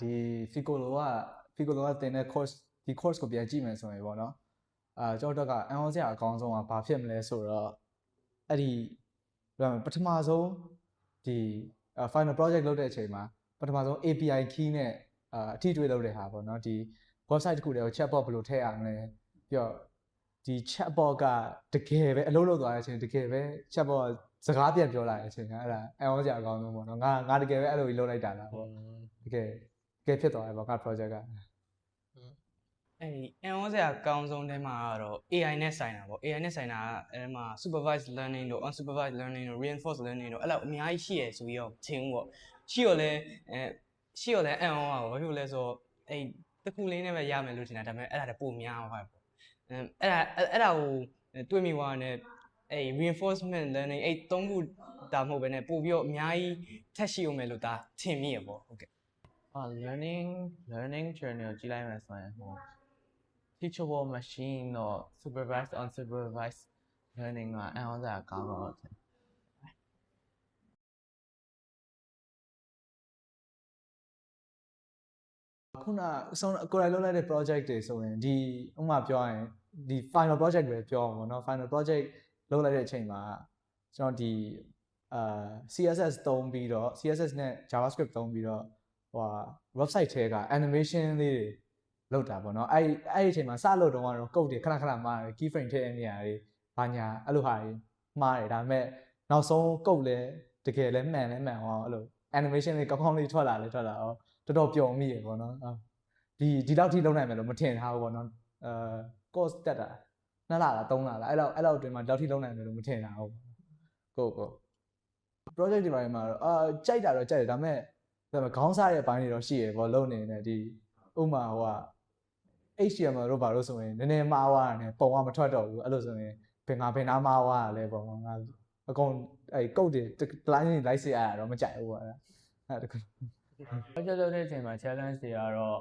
ဒီ Ficolo ကတင်တဲ့ course ဒီ course ကိုပြန်ကြည့်မယ်ဆိုရင်ပေါ့နော်ကျွန်တော်တို့ကအန်ဟောစရာအကောင်းဆုံးကဘာဖြစ်မလဲဆိုတော့အဲ့ဒီပထမဆုံးဒီ final project လုပ်တဲ့အချိန်မှာပထမဆုံး API key နဲ့အထီးတွေ့လုပ်တဲ့ဟာပေါ့နော်ဒီ website တစ်ခုတည်းကို chatbot ဘယ်လိုထည့်ရမလဲပြီးတော့ဒီ chatbot ကတကယ်ပဲအလုပ်လုပ်သွားတဲ့အချိန်တကယ်ပဲ chatbot စကားပြန်ပြောလာတဲ့အချိန်ကအဲ့ဒါအန်ဟောစရာအကောင်းဆုံးပေါ့နော်ငါတကယ်ပဲအဲ့လိုကြီးလုပ်လိုက်တာလားပေါ့တကယ်ဖြစ်သွားတယ်ပေါ့ငါ project ကအဲ့ဒီအန်ဟောစရာအကောင်းဆုံးတဲမှာကတော့ AI နဲ့ဆိုင်တာပေါ့ AI နဲ့ဆိုင်တာအဲ့မှာ supervised learning တို့ unsupervised learning တို့ reinforced learning တို့အဲ့လောက်အများကြီးရှိရဆိုပြီးတော့ထင်ဘူးပေါ့ရှိတော့လဲအန်ဟောပါဘာဖြစ်လို့လဲဆိုတော့အဲ့တစ်ခုလေးနဲ့ပဲရမယ်လို့ထင်တာဒါပေမဲ့အဲ့ဒါတပိုများသွားပေါ့အဲ့ဒါကိုတွေးမိသွားတယ်အဲ့ reinforcement learning အဲ့သုံးခုဒါမဟုတ်ဘဲနဲ့ပို့ပြီးတော့အများကြီးထက်ရှိအောင်မယ်လို့ဒါထင်မိရပေါ့ဟုတ်ကဲ့learning journey ကိုကြည့်လိုက်မယ်ဆိုရင်ဟို teachable machine တော့ supervised unsupervised learning ကအန်ဟောစရာကောင်းတော့တယ်ခုနကိုယ်တိုင်လုပ်လိုက်တဲ့ project တွေဆိုရင်ဒီဥပမာပြောရင်ဒီ final project ပဲပြောအောင်ပေါ့နော် final project လုပ်လိုက်တဲ့အချိန်မှာကျွန်တော်ဒီCSS သုံးပြီးတော့ CSS နဲ့ JavaScript သုံးပြီးတော့website ထဲက animation လေးတွေလုပ်တာပေါ့နော်အဲ့ဒီအချိန်မှာစလုပ်တော့ကတော့ code တွေခဏမှားတယ် keyframe ထည့်တဲ့နေရာတွေဘာညာအဲ့လိုဟာတွေမှားတယ်ဒါပေမဲ့နောက်ဆုံး code လည်းတကယ်လည်းမှန်အောင်အဲ့လို animation လေးကောင်းလေးထွက်လာအောင်တော်တော်ပျော်မိရပေါ့နော်ဒီလောက်ထိလုပ်နိုင်မယ်လို့မထင်ထားဘူးပေါ့နော်course တက်တာ2လလား3လလားအဲ့လောက်အတွင်းမှာဒီလောက်ထိလုပ်နိုင်မယ်လို့မထင်ထားဘူးကို project တွေပိုင်းမှာတော့ကြိုက်တာတော့ကြိုက်တယ်ဒါပေမဲ့ခေါင်းစားတဲ့အပိုင်းတွေတော့ရှိရပေါ့လုပ်နေတယ်ဒီဥမာHTML တို့ဘာလို့ဆိုရင်နည်းနည်းမှားသွားတာနဲ့ပုံကမထွက်တော့ဘူးအဲ့လိုဆိုရင်ဘယ်နာမှားသွားတာလဲပေါ့ငါအကုန်အဲ့ code တွေ line တွေလိုက်စေရတာတော့မကြိုက်ဘူးပေါ့အဲ့တခု project လုပ်တဲ့အချိန်မှာ challenge တွေကတော့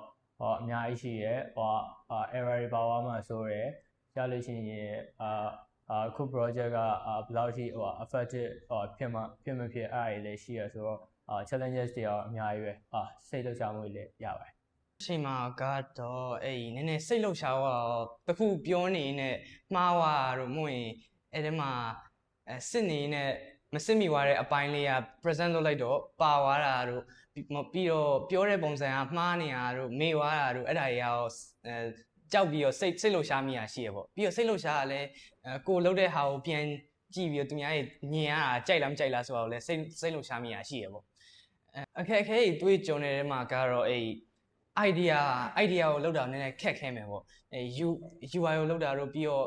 အများကြီးရှိရဲerror တွေပါသွားမှဆိုရယ်ကြားလို့ရှိရင်အခု project ကဘယ်လောက်ထိeffective ဖြစ်မဖြစ်အဲ့ဒါတွေလည်းရှိရဆိုတော့challenges တွေရောအများကြီးပဲစိတ်လှုပ်ရှားမှုတွေလည်းရပါတယ်အချိန်မှာကတော့အဲ့နည်းနည်းစိတ်လှုပ်ရှားတော့တခုပြောနေနဲ့မှားသွားတော့မဟုတ်ရင်အဲ့ဒီမှာစစ်နေနဲ့မစစ်မိသွားတဲ့အပိုင်းလေးက present လုပ်လိုက်တော့ပါသွားတာတို့ပြီးတော့ပြောတဲ့ပုံစံကမှားနေတာတို့မေ့သွားတာတို့အဲ့ဒါတွေရောကြောက်ပြီးတော့စိတ်လှုပ်ရှားမိတာရှိရပေါ့ပြီးတော့စိတ်လှုပ်ရှားကလည်းကိုလှုပ်တဲ့ဟာကိုပြန်ကြည့်ပြီးတော့သူများညင်ရတာကြိုက်လားမကြိုက်လားဆိုတော့လည်းစိတ်လှုပ်ရှားမိတာရှိရပေါ့အခက်အခဲတွေးကြုံနေတဲ့မှာကတော့အဲ့ idea ကိုလောက်တာနည်းနည်းခက်ခဲမယ်ပေါ့UI ကိုလောက်တာတော့ပြီးတော့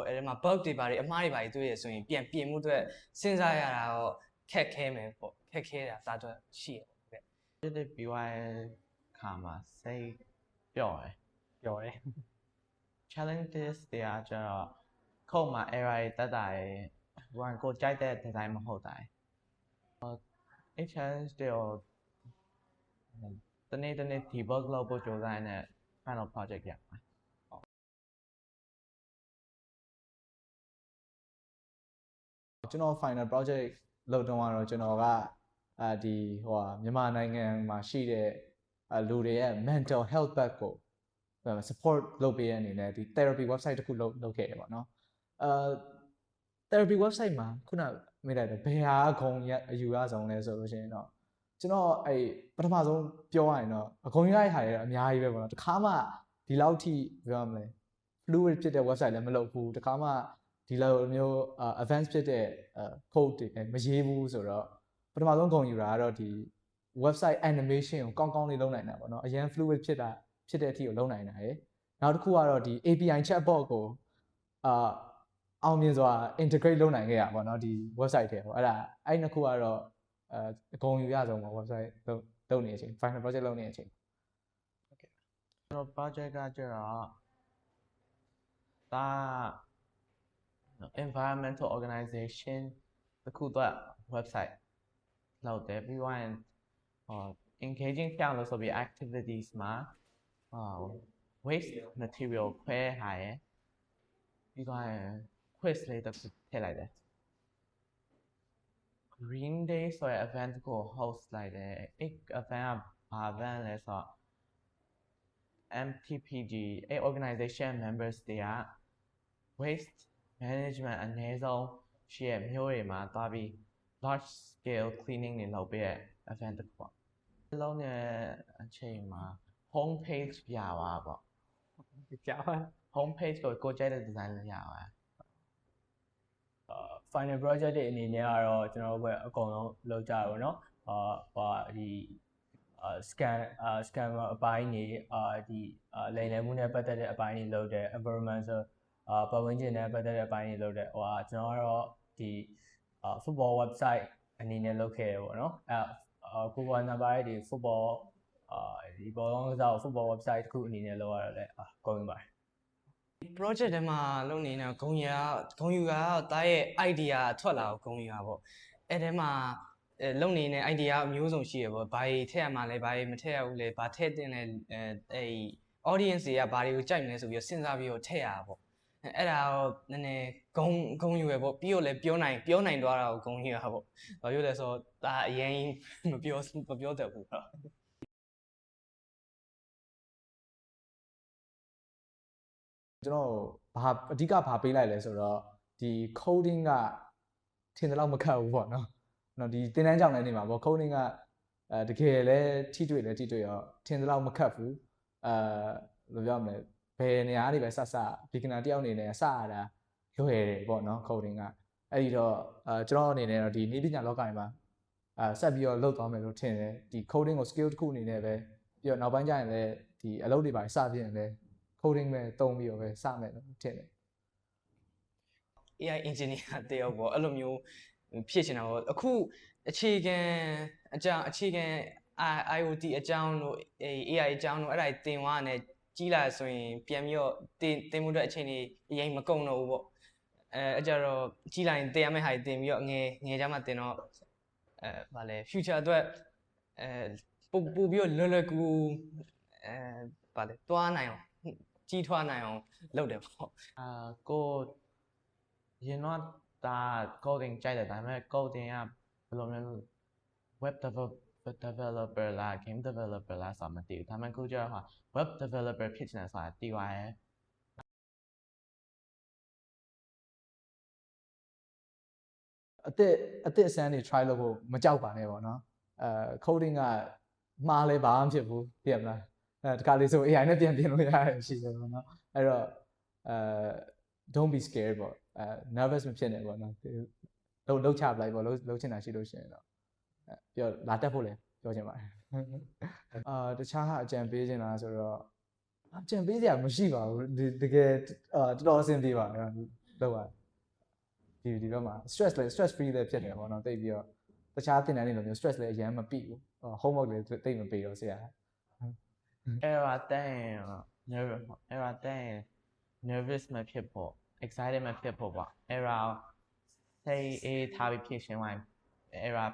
အဲ့ဒီမှာ bug တွေပါတယ်အမှားတွေပါတယ်တွေ့ရဆိုရင်ပြန်ပြင်မှုအတွက်စဉ်းစားရတာတော့ခက်ခဲမယ်ပေါ့ခက်ခဲတာဒါတော့ရှိရပေါ့တဲ့ဒီ UI ခါမှာစိတ်ပျော့တယ် challenges တွေကကျတော့ခုတ်မှာ error တွေတက်တာရယ်ကိုကြိုက်တဲ့ design မဟုတ်တာရယ်challenge တွေကိုတနေ့ debug လုပ်ဖို့ကြိုးစားနေတဲ့ final project ရမှာကျွန်တော် final project လုပ်တော့ကျွန်တော်ကဒီမြန်မာနိုင်ငံမှာရှိတဲ့လူတွေရဲ့ mental health back ကို support လုပ်ပေးရတဲ့အနေနဲ့ဒီ therapy website တစ်ခုလုပ်ခဲ့တယ်ပေါ့နော်therapy website မှာခုနမေးလိုက်တယ်ဘယ်ဟာအကုန်အယူရဆုံးလဲဆိုလို့ရှိရင်တော့ကျွန်တော်အဲ့ပထမဆုံးပြောရရင်တော့အကုန်ရတဲ့ဟာတွေအများကြီးပဲပေါ့နော်တခါမှဒီလောက်ထိပြောရမလဲ fluid ဖြစ်တဲ့ website လည်းမလုပ်ဘူးတခါမှဒီလိုမျိုးadvanced ဖြစ်တဲ့ code တွေမရေးဘူးဆိုတော့ပထမဆုံးဂုဏ်ယူတာကတော့ဒီ website animation ကိုကောင်းလေးလုပ်နိုင်တာပေါ့နော်အရင် fluid ဖြစ်တဲ့အထိကိုလုပ်နိုင်တာရယ်နောက်တစ်ခုကတော့ဒီ API chatbot ကိုအောင်မြင်စွာ integrate လုပ်နိုင်ခဲ့ရပါတော့ဒီ website ထဲပေါ့အဲ့နှစ်ခုကတော့အကုန်ယူရဆုံးပေါ့ website လုပ်နေတဲ့အချိန် final project လုပ်နေတဲ့အချိန် okay ကျွန်တော် project ကကျတော့ဒါ environmental organization တစ်ခုအတွက် website လုပ်တယ်ပြီးတော့ engaging ဖြစ်အောင်လို့ဆိုပြီး activities မှာwaste material ခွဲဟာရယ်ပြီးတော့ quiz လေးတစ်ခုထည့်လိုက်တယ် Green Day ဆိုတဲ့ event ကို host လိုက်တယ်အဲ့ event က Vanလဲဆို MTPG organization members တွေက waste management အနည်းဆုံးရှိရမျိုးတွေမှာသွားပြီး large scale cleaning တွေလုပ်ပေးတဲ့ event တစ်ခုပေါ့လုံးရဲ့အချိန်မှာ home page ပြပါပေါ့ ကြားပါ home page ကိုကြိုက်တဲ့ design လေးရပါ final project တွေအနေနဲ့ကတော့ကျွန်တော်တို့ပဲအကုန်လုံးလုပ်ကြရပါတော့ဒီ scan အပိုင်းတွေဒီလိမ်လည်မှုနဲ့ပတ်သက်တဲ့အပိုင်းတွေလုပ်တဲ့ environmental ပတ်ဝန်းကျင်နဲ့ပတ်သက်တဲ့အပိုင်းတွေလုပ်တဲ့ကျွန်တော်ကတော့ဒီ football website အနေနဲ့လုပ်ခဲ့ရပေါ့နော်ကိုကနံပါတ်ဒီ football ဒီဘောလုံးကစား football website တစ်ခုအနေနဲ့လုပ်ရတာလည်းကောင်းပါတယ် project ထဲမှာလုပ်နေတဲ့ဂုံယူကတားရဲ့ idea ထွက်လာကိုဂုံယူတာပေါ့အဲ့ထဲမှာလုပ်နေတဲ့ idea အမျိုးစုံရှိရပေါ့ဘာတွေထည့်ရမှာလဲဘာတွေမထည့်ရဘူးလဲဘာထည့်တင်လဲအဲ့ audience တွေကဘာတွေကိုကြိုက်မလဲဆိုပြီးစဉ်းစားပြီးတော့ထည့်ရတာပေါ့အဲ့ဒါတော့နည်းနည်းဂုံယူရပေါ့ပြီးတော့လည်းပြောနိုင်သွားတာကိုဂုံယူရတာပေါ့ဘာလို့လဲဆိုတော့ဒါအရင်မပြောတတ်ဘူးကျွန်တော်အဓိကဘာပေးလိုက်လဲဆိုတော့ဒီ coding ကထင်တယ်လို့မခတ်ဘူးပေါ့နော်ဒီသင်တန်းကြောင်လည်းနေမှာပေါ့ coding ကတကယ်လဲထိတွေ့ရောထင်တယ်လို့မခတ်ဘူးဘယ်လိုပြောမလဲဘယ်နေရာကနေပဲစ beginner တယောက်အနေနဲ့စရတာလွယ်တယ်ပေါ့နော် coding ကအဲ့ဒီတော့ကျွန်တော်အနေနဲ့တော့ဒီနည်းပညာလောကမှာဆက်ပြီးတော့လုပ်သွားမယ်လို့ထင်တယ်ဒီ coding ကို skill တစ်ခုအနေနဲ့ပဲပြီးတော့နောက်ပိုင်းကျရင်လည်းဒီအလုပ်တွေပါစပြရင်လည်း coding ပဲတုံးပြီးတော့ပဲစမယ်လို့ထင်တယ် AI engineer တယောက်ပေါ့အဲ့လိုမျိုးဖြစ်ချင်တာပေါ့အခုအခြေခံ IoT အကြောင်းတို့ AI အကြောင်းတို့အဲ့ဒါတင်သွားတယ်ကြီးလာဆိုရင်ပြန်ပြီးတော့တင်မှုတဲ့အချိန်တွေအရင်မကုန်တော့ဘူးပေါ့အဲ့ကြတော့ကြီးလာရင်တင်ရမယ့်ဟာတွေတင်ပြီးတော့ငယ်ကြမှာတင်တော့ဗာလဲ future အတွက်ပို့ပြီးတော့လွယ်ကူဗာလဲတွားနိုင်အောင်ကြီးထွားနိုင်အောင်လုပ်တယ်ပေါ့ကိုရင်တော့ဒါ coding ကြိုက်တယ်ဒါပေမဲ့ coding ကဘယ်လိုမျိုး web developer လား game developer လားဆိုတာမသိဘူးဒါပေမဲ့ကိုကျတော့ web developer ဖြစ်ချင်တယ်ဆိုတာသိပါတယ်အသစ်အစမ်းတွေ try လုပ်ဖို့မကြောက်ပါနဲ့ပေါ့နော်coding ကမှားလဲဘာမှမဖြစ်ဘူးသိရမလားတခါလေးဆို AI နဲ့ပြန်ပြင်လို့ရတယ်ရှိတယ်ပေါ့နော်အဲ့တော့don't be scared ပေါ့nervous မဖြစ်နဲ့ပေါ့နော်လှုပ်ချပလိုက်ပေါ့လှုပ်ချင်တာရှိလို့ရှိရင်တော့ပြောလာတက်ဖို့လဲပြောချင်ပါတယ်တခြားဟာအကြံပေးချင်တာဆိုတော့အကြံပေးစရာမရှိပါဘူးတကယ်တော်တော်အဆင်ပြေပါတယ်လောက်ပါဒီဘက်မှာ stress free လည်းဖြစ်တယ်ပေါ့နော်တိတ်ပြီးတော့တခြားသင်တန်းတွေလိုမျိုး stress လည်းအရင်မပြီးဘူး homework လည်းတိတ်မပေးတော့ဆရာerror တန်း nervous မဖြစ်ဖို့ excited မဖြစ်ဖို့ပေါ့ error စိတ်အေးထားပြီးဖြည့်ရှင်းလိုက် error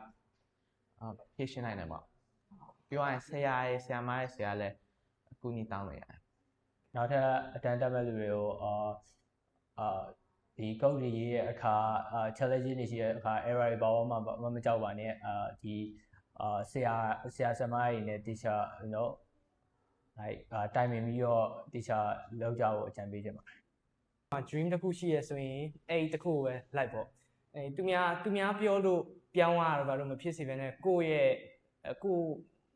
ဖြည့်ရှင်းနိုင်တယ်ပေါ့ပြောရရင်ဆရာမရဲ့ဆရာလည်းအကူအညီတောင်းလို့ရတယ်နောက်ထပ်အတန်းတက်မဲ့လူတွေကိုဒီ code တွေရေးရဲ့အခါchallenge တွေရှိတဲ့အခါ error တွေပေါ်မှာမကြောက်ပါနဲ့ဒီဆရာဆရာမတွေနဲ့ teacher you know like တိုင်ပင်ပြီးတော့ teacher လောက်ကြဖို့အကြံပေးချင်ပါတယ် dream တစ်ခုရှိရဆိုရင်အဲ့တစ်ခုကိုပဲလိုက်ပေါ့သူများပြောလို့ပြောင်းရတာဘာလို့မဖြစ်စေဘဲနဲ့ကိုယ့်ရဲ့ကို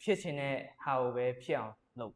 ဖြစ်ချင်တဲ့ဟာကိုပဲဖြစ်အောင်လုပ်